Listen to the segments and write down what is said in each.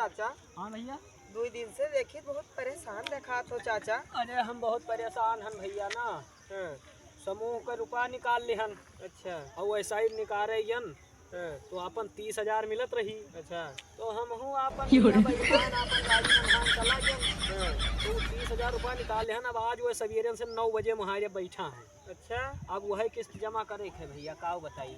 चाचा। हाँ भैया। 2 दिन से देखी बहुत परेशान देखा तो चाचा। अरे हम बहुत परेशान हन भैया ना। समूह का रुपया निकाल लिहन। अच्छा। और वैसा ही निकाले यन तो अपन 30,000 मिलत रही। अच्छा। तो हम हूँ अपन बैठान अपन गाड़ी मंगान चला गया तो 30,000 रुपया निकाल लिहन। अब आज वो सवेरे से 9 बजे वहाँ बैठा है। अच्छा। अब वही किस्त जमा करे है भैया, का बताई।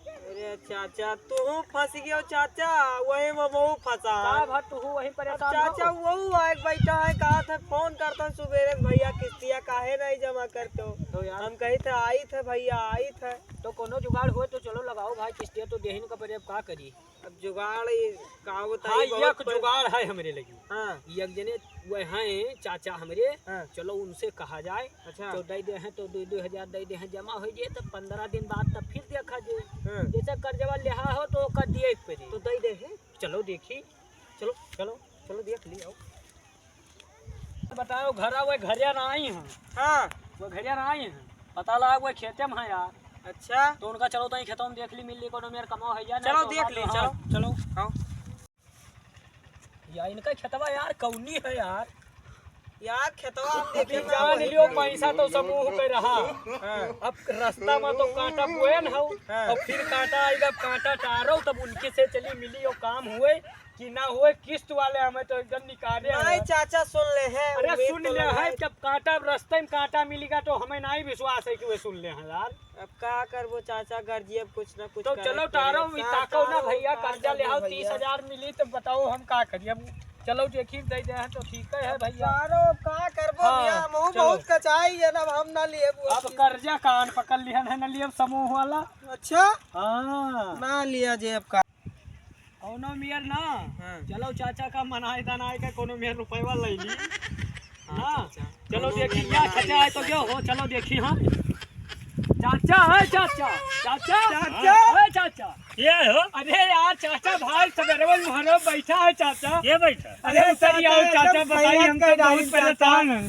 अरे चाचा तू फंस गयो चाचा, वही में वो फंसा। तू वही परेशान चाचा वो आए बैठा है, कहा था फोन करता सुबेरे भैया किस्तिया काहे नहीं जमा करते हो। तो यार हम कही थे आई थे भैया आई थे। तो कोनो जुगाड़ हो तो चलो लगाओ भाई किस्तिया तो देहिन का पर अब का करी। अब जुगाड़ का बताई। हाँ, एक जुगाड़ है हमरे लगी। हाँ एक जने वो हैं चाचा हमरे। हाँ। चलो उनसे कहा जाए। अच्छा। तो दे दे हैं तो 2-2 हजार दे दे हैं, जमा हो जाए तो 15 दिन बाद तब फिर देखा जाए। हाँ। जैसे कर्जवा लिहा हो तो कर दिए पे तो दे दे है। चलो देखी। चलो चलो चलो देख लियो। बताओ घर वो घरिया ना आई हैं। हाँ वो घरिया ना आई हैं, पता लगा वो खेते में है यार। अच्छा। तो उनका चलो तो खेतों में देख ली मिल ली कोनो मेरे कमाओ है या चलो तो देख ली। चलो चलो हाँ। यार इनका खेतवा यार कौनी है यार। यार खेतवा देखे जान लियो पैसा तो समूह पे रहा। अब रास्ता में तो कांटा बोए न हो। और फिर कांटा आएगा, कांटा टारो तब उनके से चली मिली और काम हुए कि ना हुए किस्त वाले हमें तो एकदम निकाले। नहीं चाचा सुन ले है। अरे सुन ले है, जब कांटा रास्ते में कांटा मिलेगा तो हमें नहीं विश्वास है कि वे सुन ले हैं यार। अब क्या करबो चाचा, गर्जिए कुछ ना कुछ तो चलो टारो ताको ना भैया, कर्जा ले आओ 30,000 मिली तो बताओ हम का करिए। चलो देखी दे दे हैं तो ठीक है भैया। का करबो भैया, हम बहुत कचाई है ना, हम ना लिए। अब कर्जा कान पकड़ लिहन है ना लिए समूह वाला। अच्छा हाँ ना लिया जेब का कोनो मेयर ना। चलो चाचा का मनाए दनाए के कोनो मेयर रुपया ले ली। हाँ चलो देखी क्या चाचा है तो क्यों हो। चलो देखी। हाँ चाचा है चाचा चाचा चाचा है चाचा। ये हो? अरे यार चाचा भाई सवेरे मुहर्रम बैठा है चाचा। ये बैठा? अरे सर यार चाचा बताइए, हम तो बहुत परेशान हैं।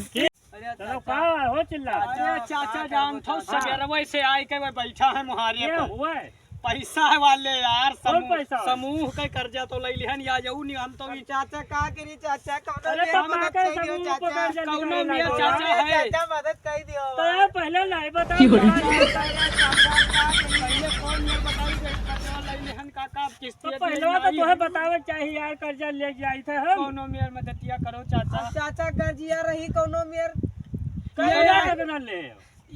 चलो कहाँ हो चिल्ला? अरे चाचा जान थो सवेरे से आए के वो बैठा है मुहारे ये पर। हुआ है? पैसा है वाले यार कौन पैसा? समूह का कर्जा तो ले लिहन या जाऊ नहीं हम तो। चाचा का करी चाचा अरे तो मदद कर दियो चाचा। कौनो मेरा चाचा है। चाचा मदद कर दियो। तो यार पहले नहीं बताओ। तो पहले तो तुम्हें बतावे चाहिए यार, कर्जा ले जाई थे हम। कौनो मेयर मदतिया करो चाचा। चाचा गर्जिया रही कौनो मेयर कितना ले?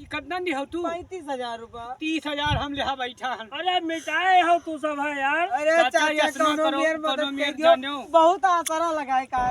कितना नहीं हो तू? 35,000 रुपया। 30,000 हम लिहा बैठा हन। अरे मिटाए हो तू सब है यार। अरे चाचा कौनो मेयर मदद कर दियो। बहुत आसरा लगाए का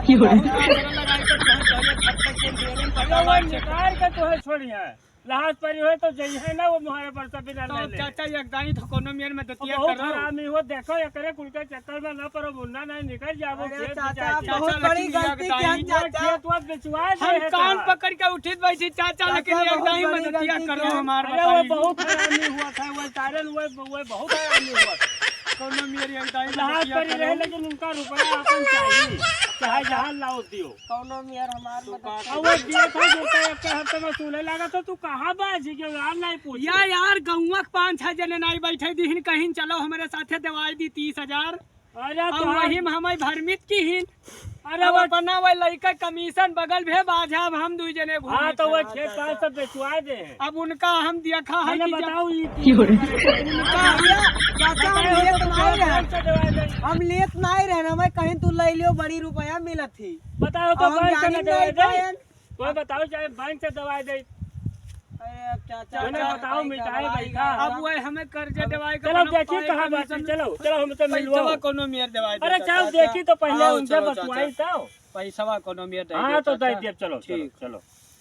निकाल के तो है छोड़िए। लाश परी हुए तो जई है ना वो मुहारे पर सब बिना तो ले। चाचा एकदानी तो कोनो मेयर मदतिया बहुत करो। हरामी हो, देखो ये करे कुल के चक्कर में ना पड़ो, मुन्ना नहीं निकल जाओ खेत चाचा बेचारी। बहुत बड़ी गलती की चाचा। खेत वत बेचवा दे हम है कान तो। पकड़ के उठित बैठी चाचा, लेकिन चाचा, एकदानी बहुत बड़ी मदतिया गलती करो की। हमार अरे वो बताइए। बहुत हरामी हुआ था, वो सारे वो बहुत हरामी हुआ था। कोनो मेयर एकदानी लाश मदतिया परी रहे करो। लेकिन उनका रुपया अपन चाहिए, चाहे जहाँ लाओ दियो। कौनो मेयर हमार मदद और वो दिए था देता एक हफ्ते में सुने लगा तो तू कहाँ बाजी के यार नहीं पूछ। यार गौवा 5-6 जने नहीं बैठे दीहिन कहीं, चलो हमारे साथे दवाई दी 30,000। अरे अब तो वही में हमें भरमित की हिन। अरे अब वो अपना वो लड़का कमीशन बगल भे बाजा, अब हम 2 जने घूम। हाँ तो वो खेत बार सब बेचवा दे। अब उनका हम देखा है मैंने कि जब बताओ चाचा हम लेत नहीं रहना, मैं कहीं तू ले लियो बड़ी रुपया मिलत थी। बताओ तो हम बैंक से जानी न दवाई नहीं दे। जाएं। कोई बताओ चाहे बैंक से दवाई दे। अरे अब चाचा मैंने बताओ मिठाई बैठा। अब वो हमें कर्जे दवाई का चलो देखी कहाँ बात है, चलो चलो हमसे मिलवा। पैसा कोनो मेयर दवाई दे। अरे चल देखी तो पहले आओ, उनसे चलो, बतवाई तो। पैसा कोनो मेयर दे। हाँ तो दे दिए, चलो चलो ठीक। चलो।